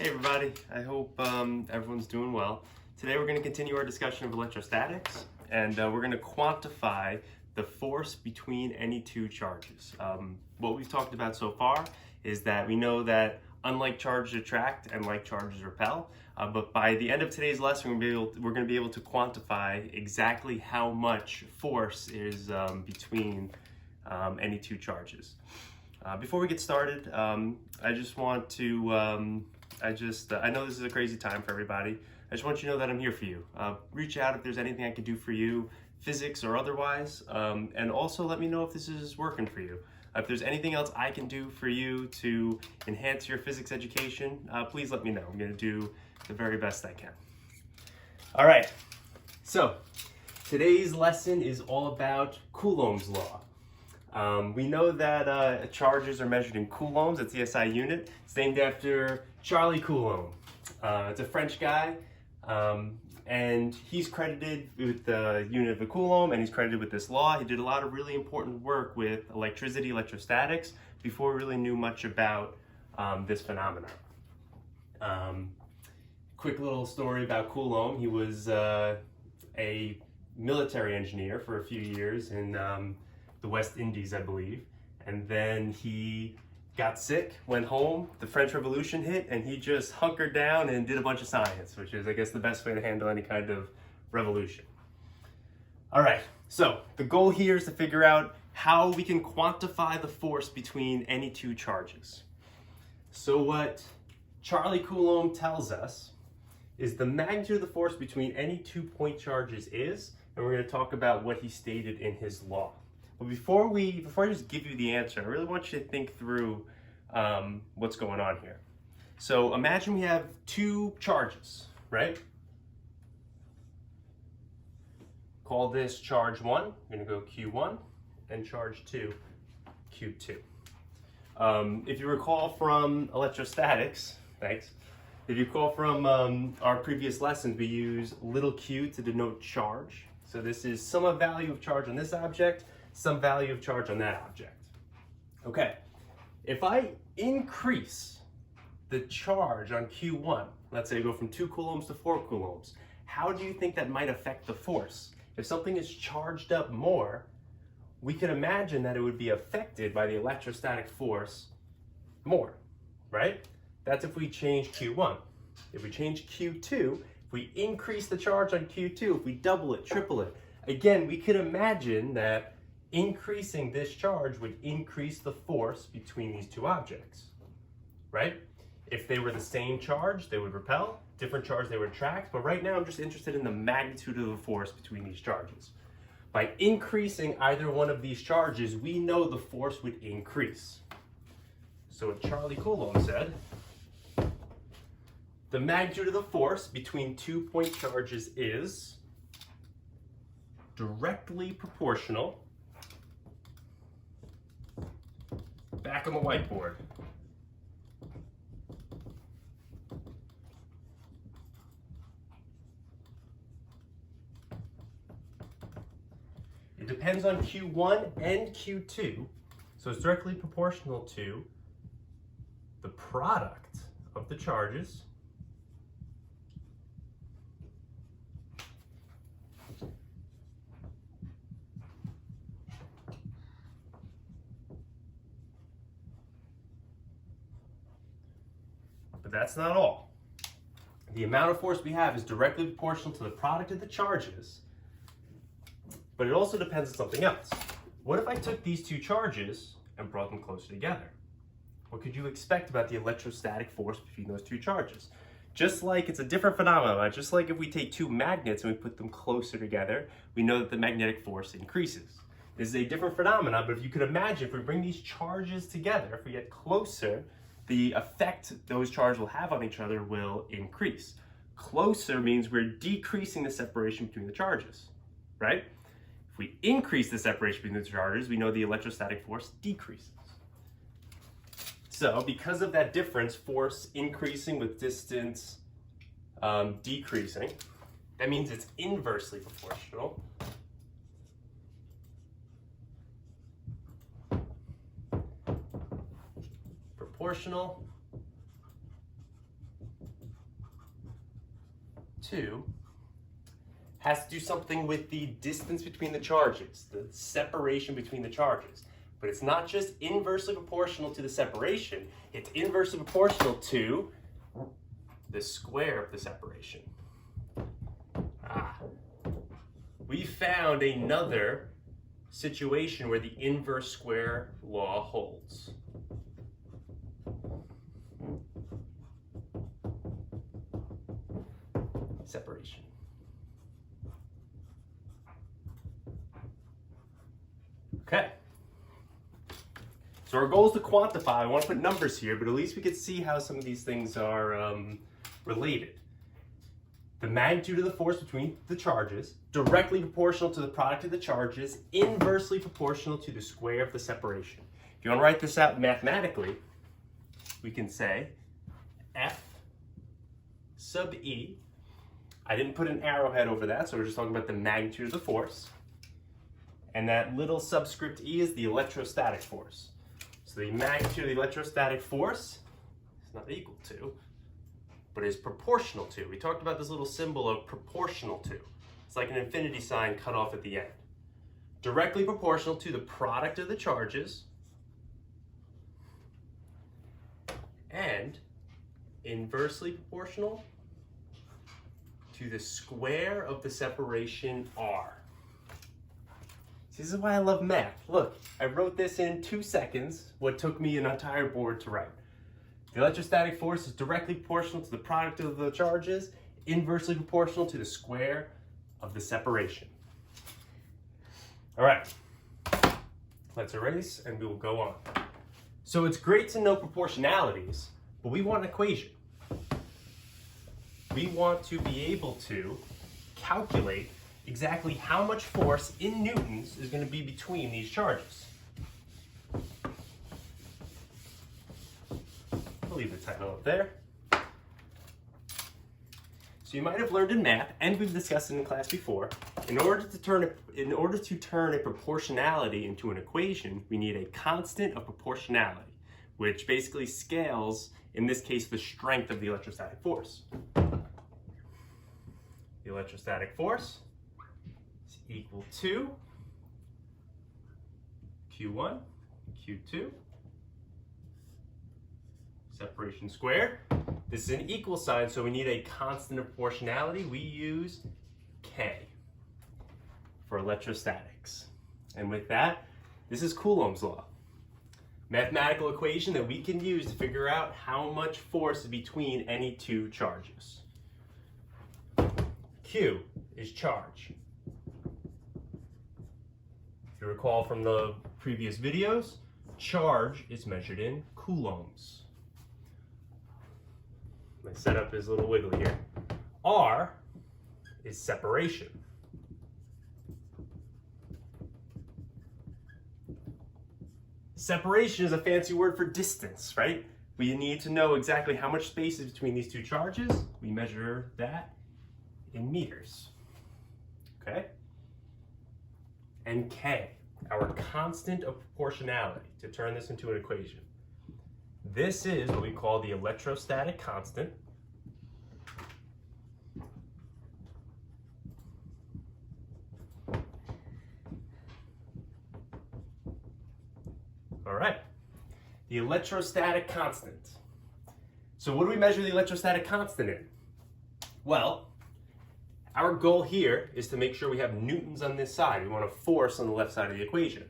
Hey everybody, I hope everyone's doing well. Today we're going to continue our discussion of electrostatics, and we're going to quantify the force between any two charges. What we've talked about so far is that we know that unlike charges attract and like charges repel, but by the end of today's lesson we're going to be able to quantify exactly how much force is between any two charges. Before we get started, I just want to, I know this is a crazy time for everybody. I just want you to know that I'm here for you. Reach out if there's anything I can do for you, physics or otherwise, and also let me know if this is working for you. If there's anything else I can do for you to enhance your physics education, please let me know. I'm going to do the very best I can. All right, so today's lesson is all about Coulomb's law. We know that charges are measured in coulombs. It's the SI unit. It's named after Charlie Coulomb. It's a French guy, and he's credited with the unit of the coulomb, and he's credited with this law. He did a lot of really important work with electricity, electrostatics, before we really knew much about this phenomenon. Quick little story about Coulomb. He was a military engineer for a few years in the West Indies, I believe, and then he got sick, went home, the French Revolution hit, and he just hunkered down and did a bunch of science, which is, I guess, the best way to handle any kind of revolution. All right, so the goal here is to figure out how we can quantify the force between any two charges. So what Charlie Coulomb tells us is the magnitude of the force between any 2 point charges is, and we're going to talk about what he stated in his law. But before I just give you the answer, I really want you to think through what's going on here. So imagine we have two charges, right? Call this charge 1, I'm going to go Q1, and charge 2, Q2. If you recall from electrostatics, thanks. If you recall from our previous lessons, we use little q to denote charge. So this is some value of charge on this object, some value of charge on that object. Okay, if I increase the charge on Q1, let's say I go from 2 coulombs to 4 coulombs, how do you think that might affect the force? If something is charged up more, we can imagine that it would be affected by the electrostatic force more, right? That's if we change Q1. If we change Q2, if we increase the charge on Q2, if we double it, triple it, again, we could imagine that increasing this charge would increase the force between these two objects, right? If they were the same charge, they would repel. Different charge, they would attract. But right now, I'm just interested in the magnitude of the force between these charges. By increasing either one of these charges, we know the force would increase. So what Charlie Coulomb said, the magnitude of the force between 2 point charges is directly proportional, back on the whiteboard, it depends on Q1 and Q2, so it's directly proportional to the product of the charges but that's not all. The amount of force we have is directly proportional to the product of the charges, but it also depends on something else. What if I took these two charges and brought them closer together? What could you expect about the electrostatic force between those two charges? Just like it's a different phenomenon, just like if we take two magnets and we put them closer together, we know that the magnetic force increases. This is a different phenomenon, but if you could imagine, if we bring these charges together, if we get closer, the effect those charges will have on each other will increase. Closer means we're decreasing the separation between the charges, right? If we increase the separation between the charges, we know the electrostatic force decreases. So because of that difference, force increasing with distance decreasing, that means it's inversely proportional. Proportional 2 has to do something with the distance between the charges, the separation between the charges. But it's not just inversely proportional to the separation, it's inversely proportional to the square of the separation. We found another situation where the inverse square law holds. Separation. Okay. So our goal is to quantify. I want to put numbers here, but at least we can see how some of these things are related. The magnitude of the force between the charges, directly proportional to the product of the charges, inversely proportional to the square of the separation. If you want to write this out mathematically, we can say F sub E. I didn't put an arrowhead over that, so we're just talking about the magnitude of the force. And that little subscript E is the electrostatic force. So the magnitude of the electrostatic force is not equal to, but is proportional to. We talked about this little symbol of proportional to. It's like an infinity sign cut off at the end. Directly proportional to the product of the charges and inversely proportional to the square of the separation R. This is why I love math. Look, I wrote this in 2 seconds, what took me an entire board to write. The electrostatic force is directly proportional to the product of the charges, inversely proportional to the square of the separation. All right, let's erase and we will go on. So it's great to know proportionalities, but we want an equation. We want to be able to calculate exactly how much force in newtons is going to be between these charges. I'll leave the title up there. So you might have learned in math, and we've discussed it in class before, in order to turn a proportionality into an equation, we need a constant of proportionality, which basically scales, in this case, the strength of the electrostatic force. The electrostatic force is equal to Q1, Q2, separation squared. This is an equal sign, so we need a constant of proportionality. We use K for electrostatics. And with that, this is Coulomb's law. Mathematical equation that we can use to figure out how much force is between any two charges. Q is charge. If you recall from the previous videos, charge is measured in coulombs. My setup is a little wiggly here. R is separation. Separation is a fancy word for distance, right? We need to know exactly how much space is between these two charges. We measure that in meters, okay? And K, our constant of proportionality, to turn this into an equation. This is what we call the electrostatic constant. All right, the electrostatic constant. So what do we measure the electrostatic constant in? Well, our goal here is to make sure we have newtons on this side. We want a force on the left side of the equation.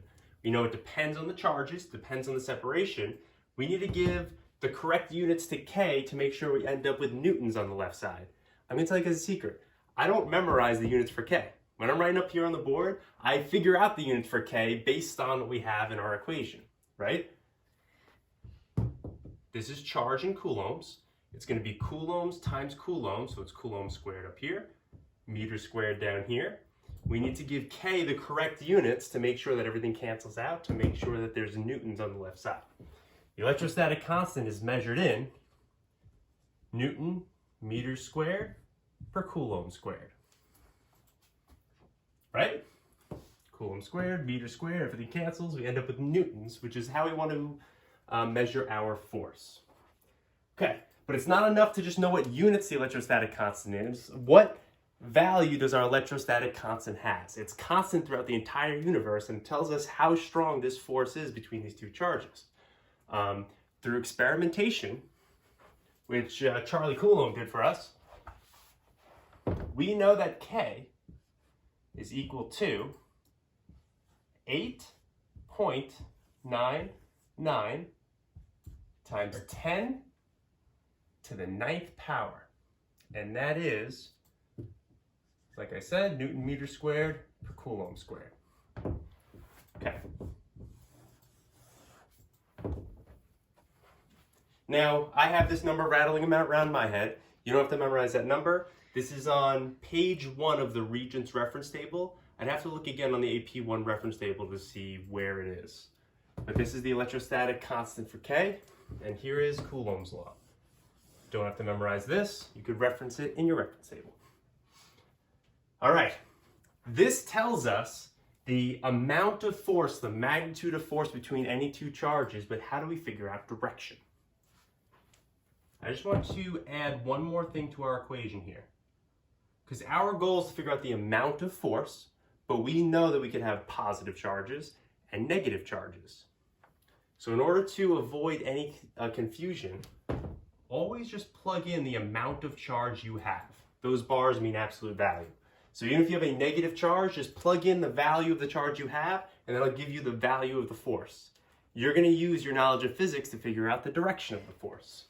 We know it depends on the charges, depends on the separation. We need to give the correct units to K to make sure we end up with newtons on the left side. I'm gonna tell you guys a secret. I don't memorize the units for K. When I'm writing up here on the board, I figure out the units for K based on what we have in our equation, right? This is charge in coulombs. It's gonna be coulombs times coulombs, so it's coulomb squared up here, meter squared down here. We need to give K the correct units to make sure that everything cancels out, to make sure that there's newtons on the left side. The electrostatic constant is measured in Newton meters squared per coulomb squared. Right? Coulomb squared, meter squared, everything cancels. We end up with newtons, which is how we want to measure our force. Okay, But it's not enough to just know what units the electrostatic constant is. What value does our electrostatic constant have? It's constant throughout the entire universe and tells us how strong this force is between these two charges. Through experimentation, which Charlie Coulomb did for us, we know that K is equal to 8.99 times 10 to the 9th power. And that is, like I said, Newton meter squared per Coulomb squared. Okay. Now, I have this number rattling around my head. You don't have to memorize that number. This is on page 1 of the Regents reference table. I'd have to look again on the AP1 reference table to see where it is. But this is the electrostatic constant for K, and here is Coulomb's law. Don't have to memorize this. You could reference it in your reference table. All right. This tells us the amount of force, the magnitude of force between any two charges, but how do we figure out direction? I just want to add one more thing to our equation here. Because our goal is to figure out the amount of force, but we know that we can have positive charges and negative charges. So in order to avoid any confusion, always just plug in the amount of charge you have. Those bars mean absolute value. So even if you have a negative charge, just plug in the value of the charge you have, and that'll give you the value of the force. You're going to use your knowledge of physics to figure out the direction of the force.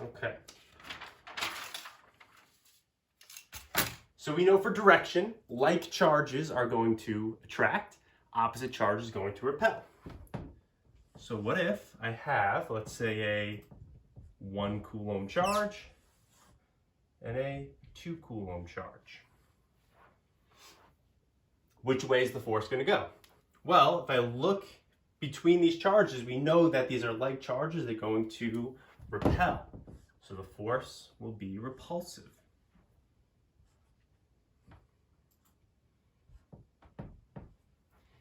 Okay. So we know for direction, like charges are going to attract, opposite charges going to repel. So what if I have, let's say, a 1 Coulomb charge and a 2 Coulomb charge? Which way is the force going to go? Well, if I look between these charges, we know that these are like charges, they're going to repel. So the force will be repulsive.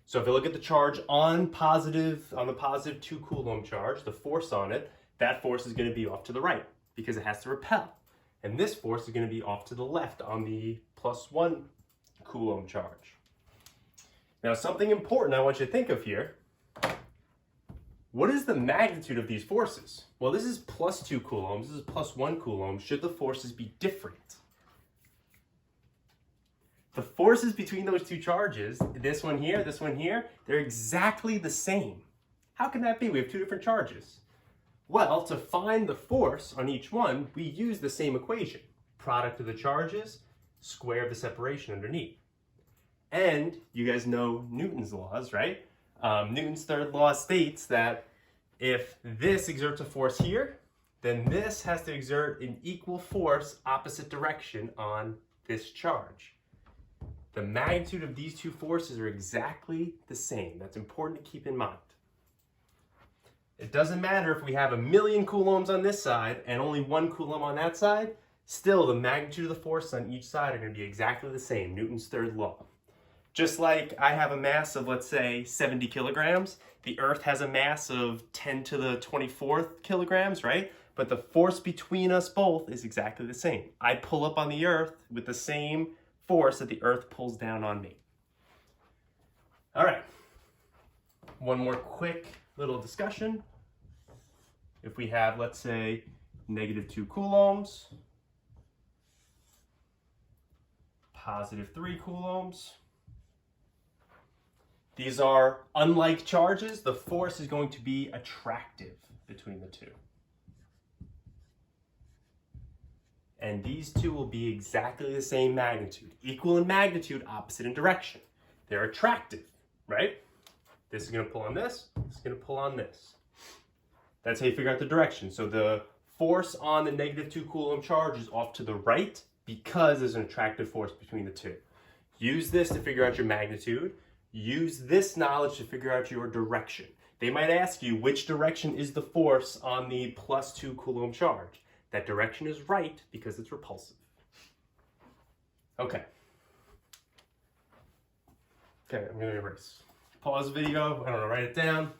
So if I look at the charge on the positive 2 Coulomb charge, the force on it, that force is going to be off to the right because it has to repel. And this force is going to be off to the left on the +1 Coulomb charge. Now something important I want you to think of here. What is the magnitude of these forces? Well, this is +2 coulombs, this is +1 coulomb. Should the forces be different? The forces between those two charges, this one here, they're exactly the same. How can that be? We have two different charges. Well, to find the force on each one, we use the same equation. Product of the charges, square of the separation underneath. And you guys know Newton's laws, right? Newton's third law states that if this exerts a force here, then this has to exert an equal force opposite direction on this charge. The magnitude of these two forces are exactly the same. That's important to keep in mind. It doesn't matter if we have 1,000,000 coulombs on this side and only 1 coulomb on that side, still the magnitude of the force on each side are going to be exactly the same, Newton's third law. Just like I have a mass of, let's say, 70 kilograms, the Earth has a mass of 10 to the 24th kilograms, right? But the force between us both is exactly the same. I pull up on the Earth with the same force that the Earth pulls down on me. All right, one more quick little discussion. If we have, let's say, -2 coulombs, +3 coulombs, these are unlike charges. The force is going to be attractive between the two. And these two will be exactly the same magnitude. Equal in magnitude, opposite in direction. They're attractive, right? This is going to pull on this. This is going to pull on this. That's how you figure out the direction. So the force on the -2 coulomb charge is off to the right because there's an attractive force between the two. Use this to figure out your magnitude. Use this knowledge to figure out your direction. They might ask you which direction is the force on the +2 coulomb charge. That direction is right because it's repulsive. Okay. Okay, I'm going to erase. Pause the video, I don't know, write it down,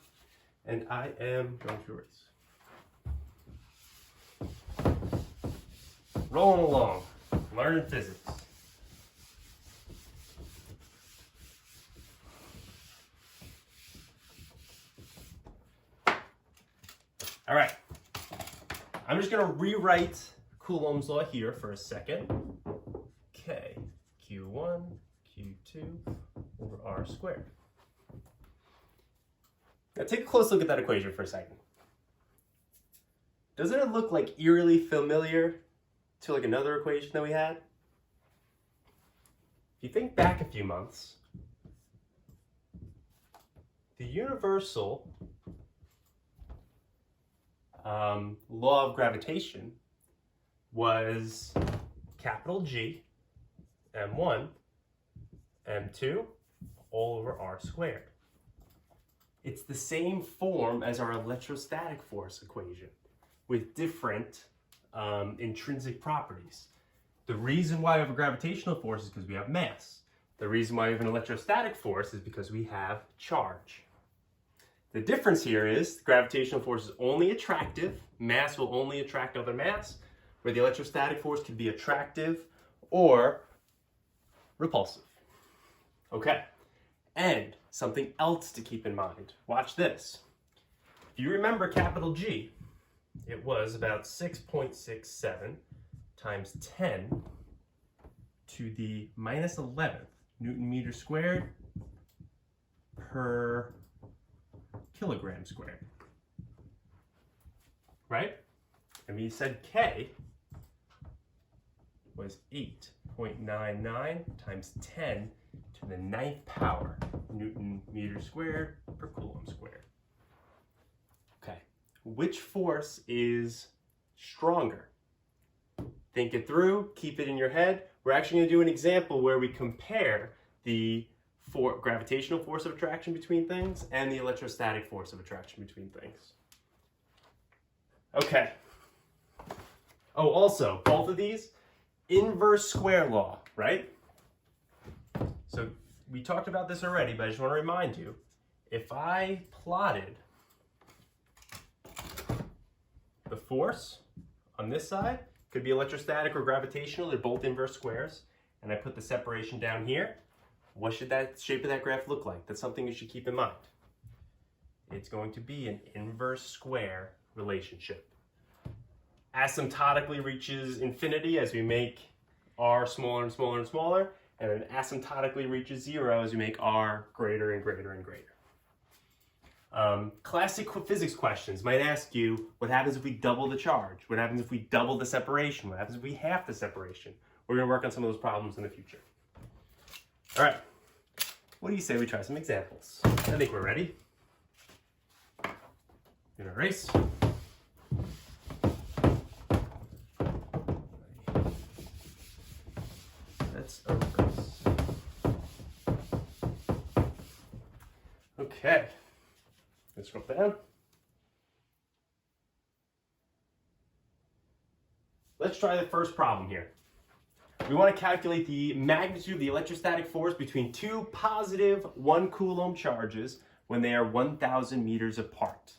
and I am going to erase. rolling along, learning physics. All right, I'm just gonna rewrite Coulomb's law here for a second. K, Q1, Q2 over R squared. Now take a close look at that equation for a second. Doesn't it look like eerily familiar to like another equation that we had? If you think back a few months, the universal law of gravitation was capital G, M1, M2, all over R squared. It's the same form as our electrostatic force equation with different intrinsic properties. The reason why we have a gravitational force is because we have mass. The reason why we have an electrostatic force is because we have charge. The difference here is the gravitational force is only attractive. Mass will only attract other mass, where the electrostatic force can be attractive or repulsive. Okay, and something else to keep in mind. Watch this. If you remember capital G, it was about 6.67 times 10 to the minus 11th Newton meter squared per kilogram squared, right? And we said K was 8.99 times 10 to the 9th power Newton meter squared per Coulomb squared. Okay, which force is stronger? Think it through, keep it in your head. We're actually going to do an example where we compare the gravitational force of attraction between things and the electrostatic force of attraction between things. Okay. Oh, also, both of these, inverse square law, right? So we talked about this already, but I just want to remind you, if I plotted the force on this side, could be electrostatic or gravitational, they're both inverse squares, and I put the separation down here, what should that shape of that graph look like? That's something you should keep in mind. It's going to be an inverse square relationship. Asymptotically reaches infinity as we make r smaller and smaller and smaller, and then asymptotically reaches 0 as we make r greater and greater and greater. Classic physics questions might ask you, what happens if we double the charge? What happens if we double the separation? What happens if we half the separation? We're going to work on some of those problems in the future. All right, what do you say we try some examples? I think we're ready. Gonna erase. Let's erase. Okay, let's scroll down. Let's try the first problem here. We want to calculate the magnitude of the electrostatic force between two positive 1 Coulomb charges when they are 1,000 meters apart.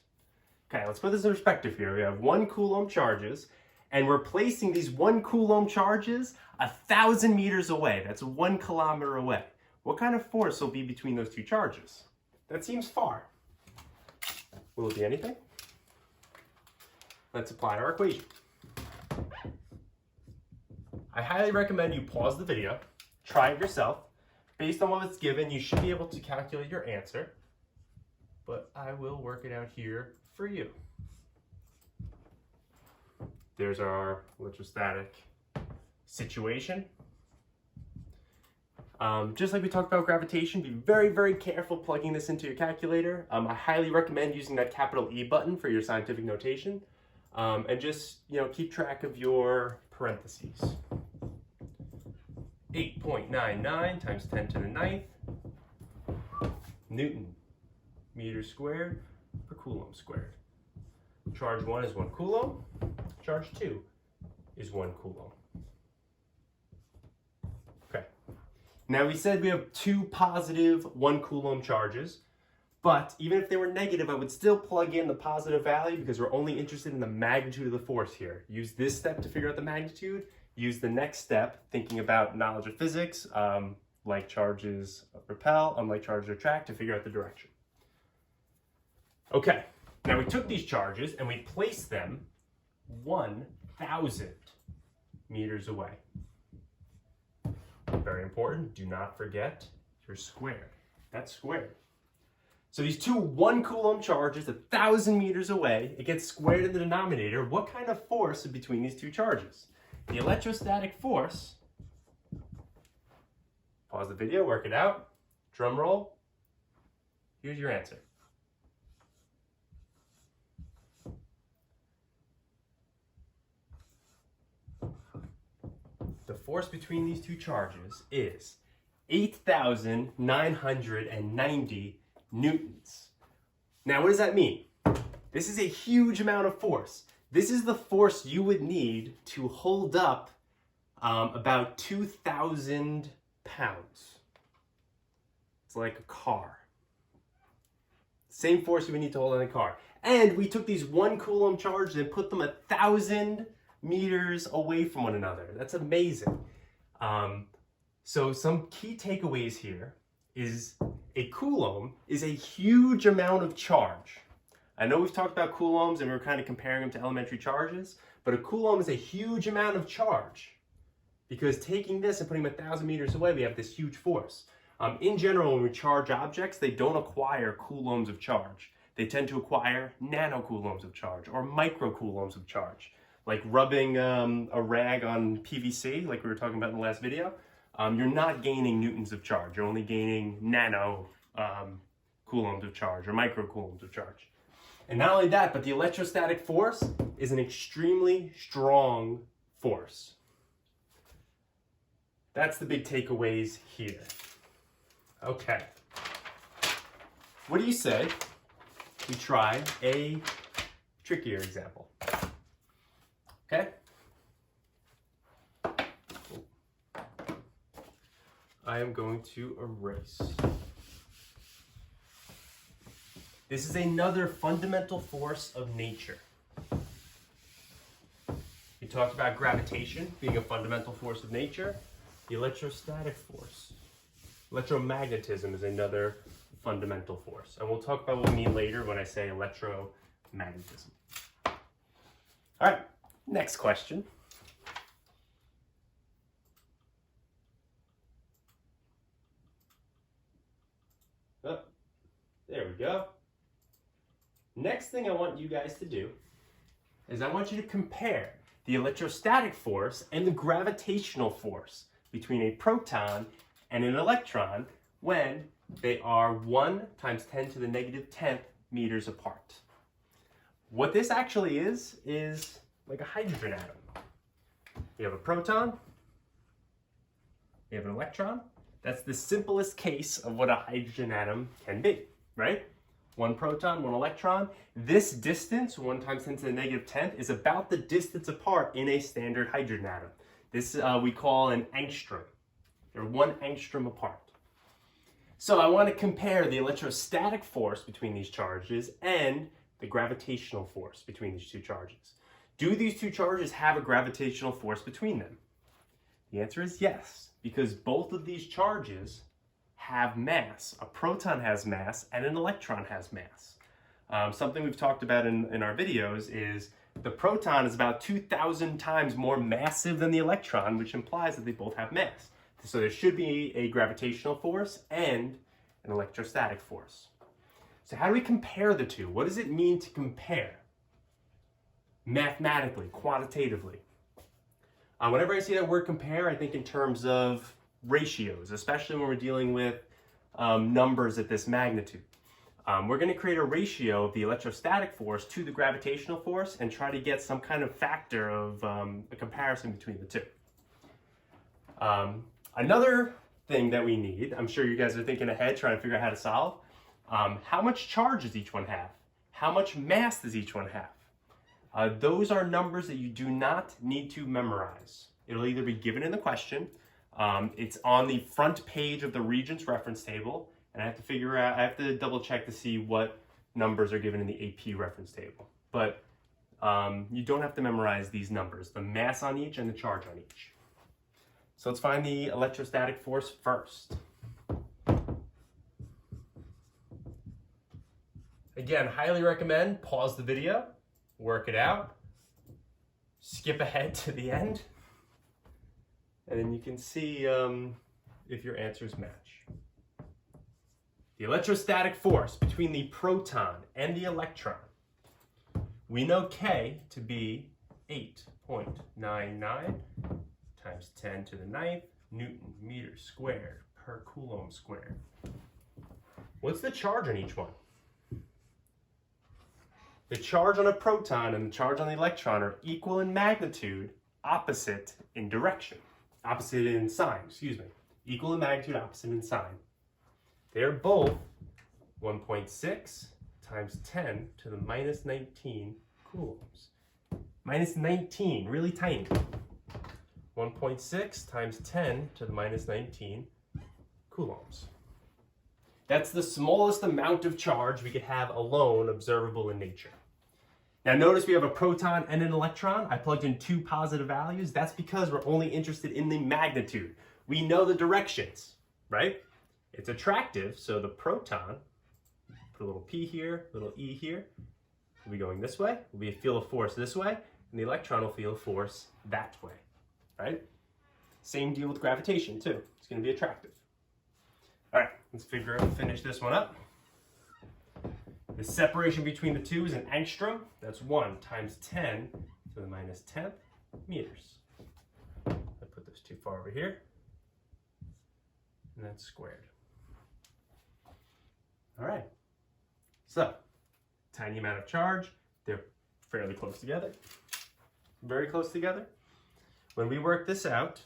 Okay, let's put this in perspective here. We have 1 Coulomb charges, and we're placing these 1 Coulomb charges 1,000 meters away. That's 1 kilometer away. What kind of force will be between those two charges? That seems far. Will it be anything? Let's apply our equation. I highly recommend you pause the video, try it yourself. Based on what it's given, you should be able to calculate your answer, but I will work it out here for you. There's our electrostatic situation. Just like we talked about gravitation, be very, very careful plugging this into your calculator. I highly recommend using that capital E button for your scientific notation. And just, keep track of your parentheses. 8.99 times 10 to the 9th Newton meters squared per Coulomb squared. Charge 1 is 1 Coulomb. Charge 2 is 1 Coulomb. Okay. Now we said we have two positive 1 Coulomb charges, but even if they were negative, I would still plug in the positive value because we're only interested in the magnitude of the force here. Use this step to figure out the magnitude. use the next step, thinking about knowledge of physics, like charges repel, unlike charges attract, to figure out the direction. Okay, now we took these charges and we placed them 1,000 meters away. Very important, do not forget your square. That's squared. So these two 1 Coulomb charges 1,000 meters away, it gets squared in the denominator. What kind of force is between these two charges? The electrostatic force, pause the video, work it out, drum roll, here's your answer. The force between these two charges is 8,990 newtons. Now, what does that mean? This is a huge amount of force. This is the force you would need to hold up about 2,000 pounds. It's like a car. Same force you would need to hold on a car. And we took these 1 Coulomb charges and put them 1,000 meters away from one another. That's amazing. So some key takeaways here is a Coulomb is a huge amount of charge. I know we've talked about coulombs and we're kind of comparing them to elementary charges, but a Coulomb is a huge amount of charge because taking this and putting them 1,000 meters away, we have this huge force. In general, when we charge objects, they don't acquire coulombs of charge. They tend to acquire nanocoulombs of charge or microcoulombs of charge. Like rubbing a rag on PVC, like we were talking about in the last video, you're not gaining newtons of charge. You're only gaining nano coulombs of charge or microcoulombs of charge. And not only that, but the electrostatic force is an extremely strong force. That's the big takeaways here. Okay. What do you say we try a trickier example? Okay. I am going to erase. This is another fundamental force of nature. We talked about gravitation being a fundamental force of nature. The electrostatic force. Electromagnetism is another fundamental force. And we'll talk about what we mean later when I say electromagnetism. All right. Next question. Oh, there we go. Next thing I want you guys to do is I want you to compare the electrostatic force and the gravitational force between a proton and an electron when they are 1 times 10 to the negative 10th meters apart. What this actually is like a hydrogen atom. You have a proton, you have an electron. That's the simplest case of what a hydrogen atom can be, right? 1 proton, 1 electron. This distance, 1 times 10 to the negative 10th, is about the distance apart in a standard hydrogen atom. This we call an angstrom. They're 1 angstrom apart. So I want to compare the electrostatic force between these charges and the gravitational force between these two charges. Do these two charges have a gravitational force between them? The answer is yes, because both of these charges have mass. A proton has mass and an electron has mass. Something we've talked about in our videos is the proton is about 2,000 times more massive than the electron, which implies that they both have mass. So there should be a gravitational force and an electrostatic force. So how do we compare the two? What does it mean to compare? Mathematically, quantitatively. Whenever I see that word compare, I think in terms of ratios, especially when we're dealing with numbers at this magnitude. We're going to create a ratio of the electrostatic force to the gravitational force and try to get some kind of factor of a comparison between the two. Another thing that we need, I'm sure you guys are thinking ahead trying to figure out how to solve, how much charge does each one have? How much mass does each one have? Those are numbers that you do not need to memorize. It'll either be given in the question, it's on the front page of the Regents reference table, and I have to double check to see what numbers are given in the AP reference table. But You don't have to memorize these numbers, the mass on each and the charge on each. So let's find the electrostatic force first. Again, highly recommend pause the video, work it out, skip ahead to the end, and then you can see if your answers match. The electrostatic force between the proton and the electron. We know K to be 8.99 times 10 to the 9th Newton meters squared per Coulomb squared. What's the charge on each one? The charge on a proton and the charge on the electron are equal in magnitude, opposite in direction. Opposite in sign, excuse me. Equal in magnitude, opposite in sign. They are both 1.6 times 10 to the minus 19 coulombs. Minus 19, really tiny. 1.6 times 10 to the minus 19 coulombs. That's the smallest amount of charge we could have alone observable in nature. Now notice we have a proton and an electron. I plugged in 2 positive values. That's because we're only interested in the magnitude. We know the directions, right? It's attractive, so the proton, put a little p here, a little e here, will be going this way, will feel a force this way, and the electron will feel a force that way, right? Same deal with gravitation too. It's going to be attractive. All right, let's finish this one up. The separation between the two is an angstrom. That's 1 times 10 to the minus 10th meters. I put those too far over here, and that's squared. All right, so tiny amount of charge, they're fairly close together, very close together. When we work this out,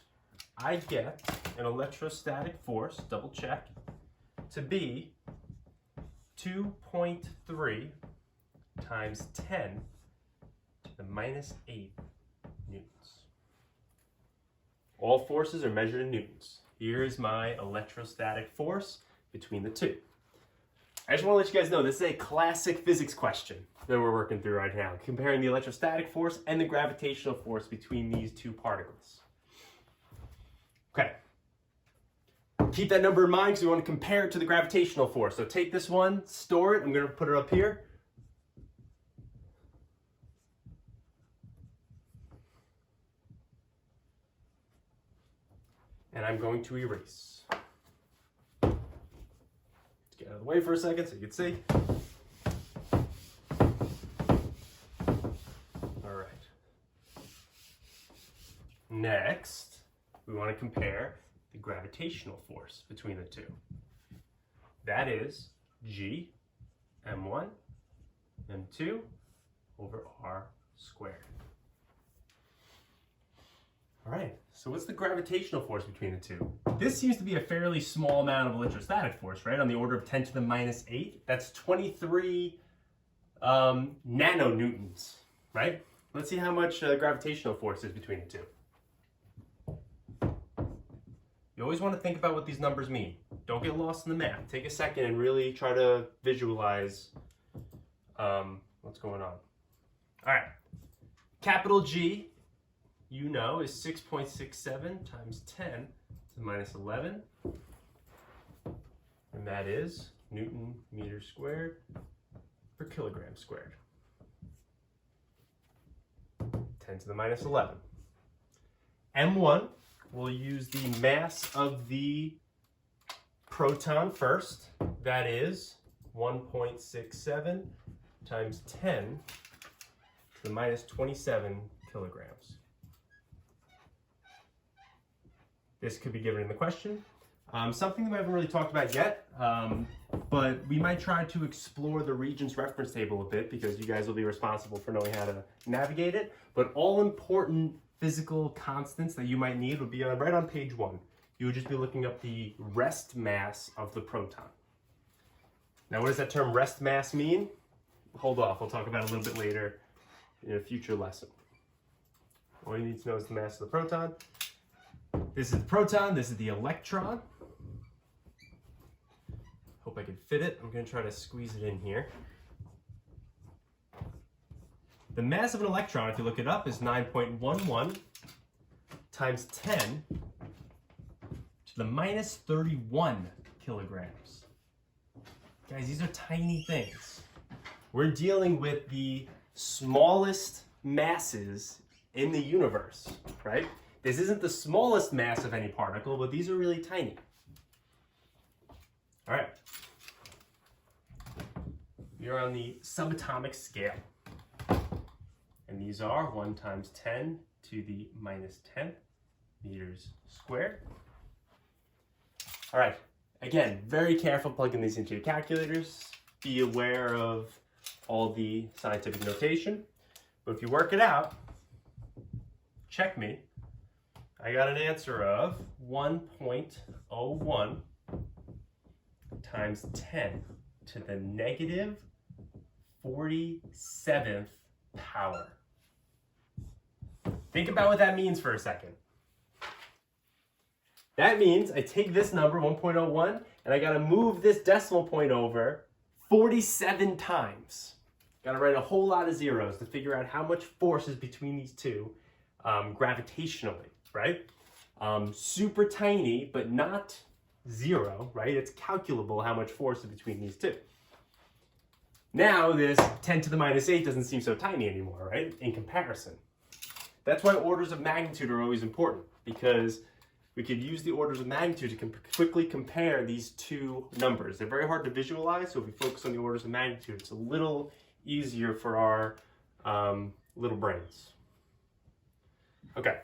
I get an electrostatic force, double check, to be 2.3 times 10 to the minus 8 newtons. All forces are measured in newtons. Here is my electrostatic force between the two. I just want to let you guys know this is a classic physics question that we're working through right now, comparing the electrostatic force and the gravitational force between these two particles. Okay. Keep that number in mind because we want to compare it to the gravitational force. So take this one, store it. I'm going to put it up here. And I'm going to erase. Get out of the way for a second so you can see. All right. Next, we want to compare the gravitational force between the two. That is G m1 m2 over r squared. All right, so what's the gravitational force between the two? This seems to be a fairly small amount of electrostatic force, right? On the order of 10 to the minus 8. That's 23 nanonewtons, right? Let's see how much gravitational force is between the two. You always want to think about what these numbers mean. Don't get lost in the math. Take a second and really try to visualize what's going on. All right, capital G, you know, is 6.67 times 10 to the minus 11. And that is Newton meters squared per kilogram squared. 10 to the minus 11. M1, we'll use the mass of the proton first. That is 1.67 times 10 to the minus 27 kilograms. This could be given in the question. Something that we haven't really talked about yet, but we might try to explore the Regents reference table a bit because you guys will be responsible for knowing how to navigate it. But all important physical constants that you might need would be right on page 1. You would just be looking up the rest mass of the proton. Now, what does that term rest mass mean? Hold off, we'll talk about it a little bit later in a future lesson. All you need to know is the mass of the proton. This is the proton, this is the electron. Hope I can fit it. I'm going to try to squeeze it in here. The mass of an electron, if you look it up, is 9.11 times 10 to the minus 31 kilograms. Guys, these are tiny things. We're dealing with the smallest masses in the universe, right? This isn't the smallest mass of any particle, but these are really tiny. All right. We are on the subatomic scale. And these are 1 times 10 to the minus 10 meters squared. All right. Again, very careful plugging these into your calculators. Be aware of all the scientific notation. But if you work it out, check me. I got an answer of 1.01 times 10 to the negative 47th power. Think about what that means for a second. That means I take this number, 1.01, and I gotta move this decimal point over 47 times. Gotta write a whole lot of zeros to figure out how much force is between these two gravitationally, right? Super tiny, but not zero, right? It's calculable how much force is between these two. Now this 10 to the minus 8 doesn't seem so tiny anymore, right? In comparison. That's why orders of magnitude are always important, because we could use the orders of magnitude to quickly compare these two numbers. They're very hard to visualize, so if we focus on the orders of magnitude, it's a little easier for our little brains. Okay.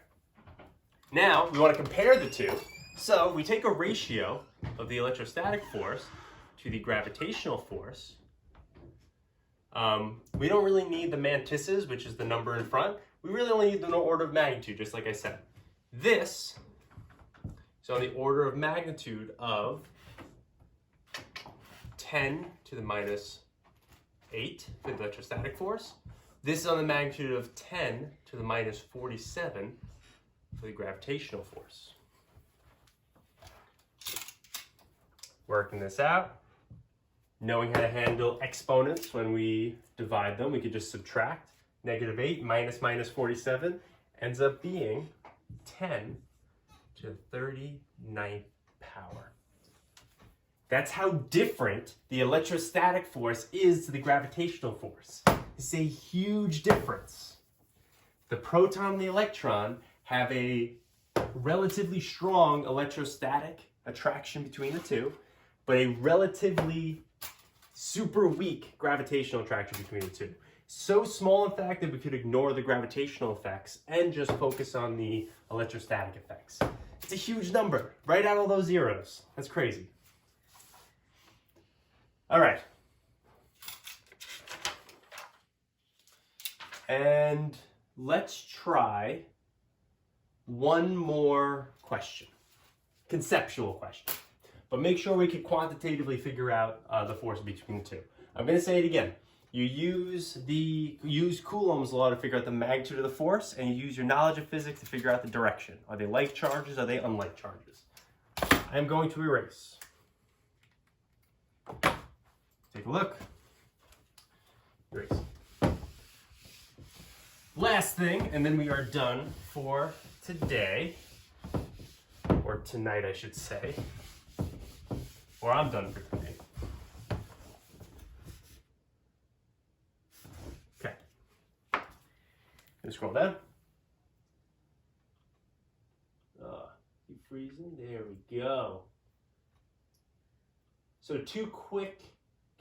Now, we want to compare the two. So we take a ratio of the electrostatic force to the gravitational force. We don't really need the mantisses, which is the number in front. We really only need the order of magnitude, just like I said. This is on the order of magnitude of 10 to the minus 8 for the electrostatic force. This is on the magnitude of 10 to the minus 47 for the gravitational force. Working this out, knowing how to handle exponents when we divide them, we could just subtract. Negative 8 minus 47 ends up being 10 to the 39th power. That's how different the electrostatic force is to the gravitational force. It's a huge difference. The proton and the electron have a relatively strong electrostatic attraction between the two, but a relatively super weak gravitational attraction between the two. So small, in fact, that we could ignore the gravitational effects and just focus on the electrostatic effects. It's a huge number. Write out all those zeros. That's crazy. All right. And let's try one more question. Conceptual question. But make sure we can quantitatively figure out the force between the two. I'm going to say it again. You use Coulomb's law to figure out the magnitude of the force, and you use your knowledge of physics to figure out the direction. Are they like charges? Are they unlike charges? I'm going to erase. Take a look. Erase. Last thing, and then we are done for today. Or tonight, I should say. Or I'm done for today. Okay. Gonna scroll down. Keep freezing. There we go. So 2 quick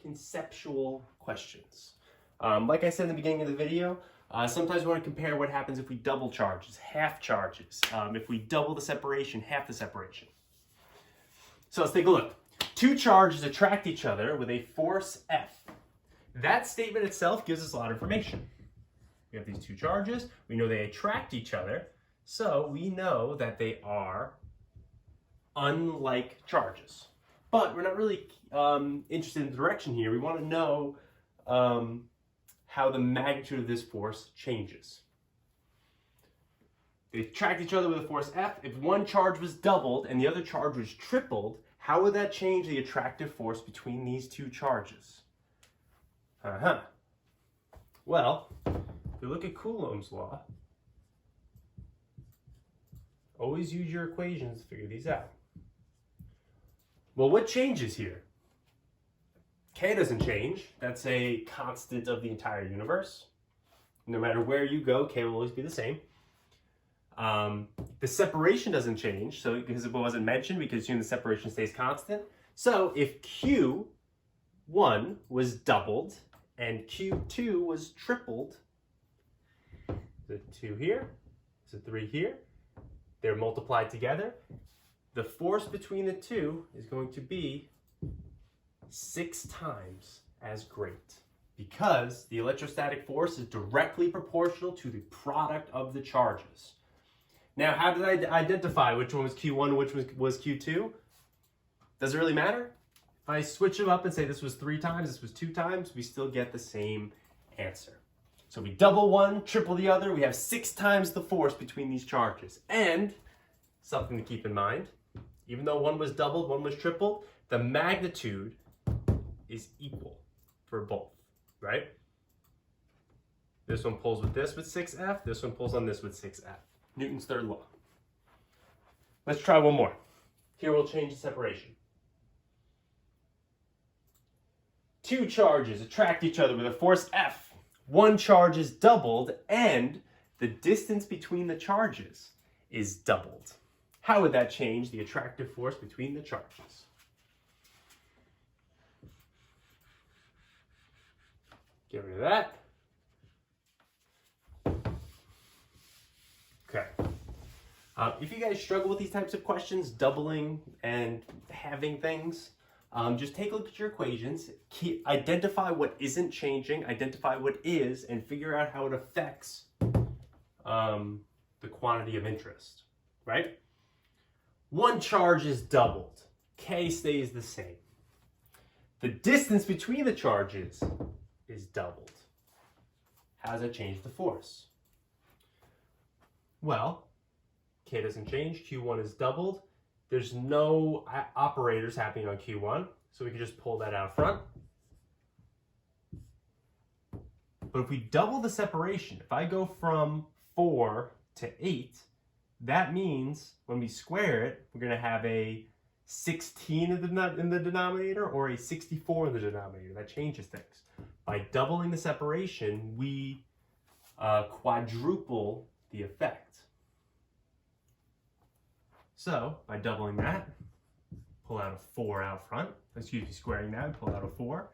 conceptual questions. Like I said in the beginning of the video, sometimes we want to compare what happens if we double charges, half charges. If we double the separation, half the separation. So let's take a look. 2 charges attract each other with a force F. That statement itself gives us a lot of information. We have these 2 charges. We know they attract each other. So we know that they are unlike charges. But we're not really interested in the direction here. We want to know how the magnitude of this force changes. They attract each other with a force F. If one charge was doubled and the other charge was tripled, how would that change the attractive force between these 2 charges? Well, if you look at Coulomb's law, always use your equations to figure these out. Well, what changes here? K doesn't change. That's a constant of the entire universe. No matter where you go, K will always be the same. The separation doesn't change, so because it wasn't mentioned, because the separation stays constant. So if Q1 was doubled and Q2 was tripled, the 2 here, so 3 here, they're multiplied together. The force between the two is going to be 6 times as great, because the electrostatic force is directly proportional to the product of the charges. Now, how did I identify which one was Q1 and which was Q2? Does it really matter? If I switch them up and say this was 3 times, this was 2 times, we still get the same answer. So we double one, triple the other, we have 6 times the force between these charges. And something to keep in mind, even though one was doubled, one was tripled, the magnitude is equal for both, right? This one pulls with this with 6F, this one pulls on this with 6F. Newton's third law. Let's try one more. Here we'll change the separation. 2 charges attract each other with a force F. One charge is doubled and the distance between the charges is doubled. How would that change the attractive force between the charges? Get rid of that. Okay. If you guys struggle with these types of questions, doubling and having things, just take a look at your equations, identify what isn't changing, identify what is, and figure out how it affects the quantity of interest, right? One charge is doubled. K stays the same. The distance between the charges is doubled. How does that change the force? Well, K doesn't change. Q1 is doubled. There's no operators happening on Q1, so we can just pull that out front. But if we double the separation, if I go from 4 to 8, that means when we square it, we're going to have a 16 in the denominator or a 64 in the denominator. That changes things. By doubling the separation, we quadruple the effect. So, by doubling that, pull out a 4 out front. Excuse me, squaring that, pull out a 4.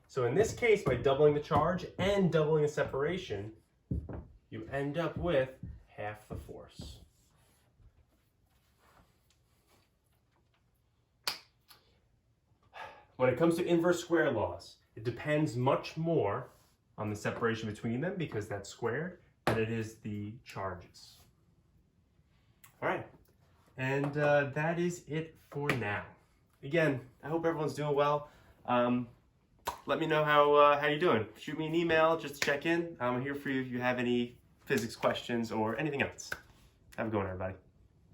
So in this case, by doubling the charge and doubling the separation, you end up with half the force. When it comes to inverse square laws, it depends much more on the separation between them, because that's squared, than it is the charges. All right. And that is it for now. Again, I hope everyone's doing well. Let me know how you're doing. Shoot me an email just to check in. I'm here for you if you have any physics questions or anything else. Have a good one, everybody.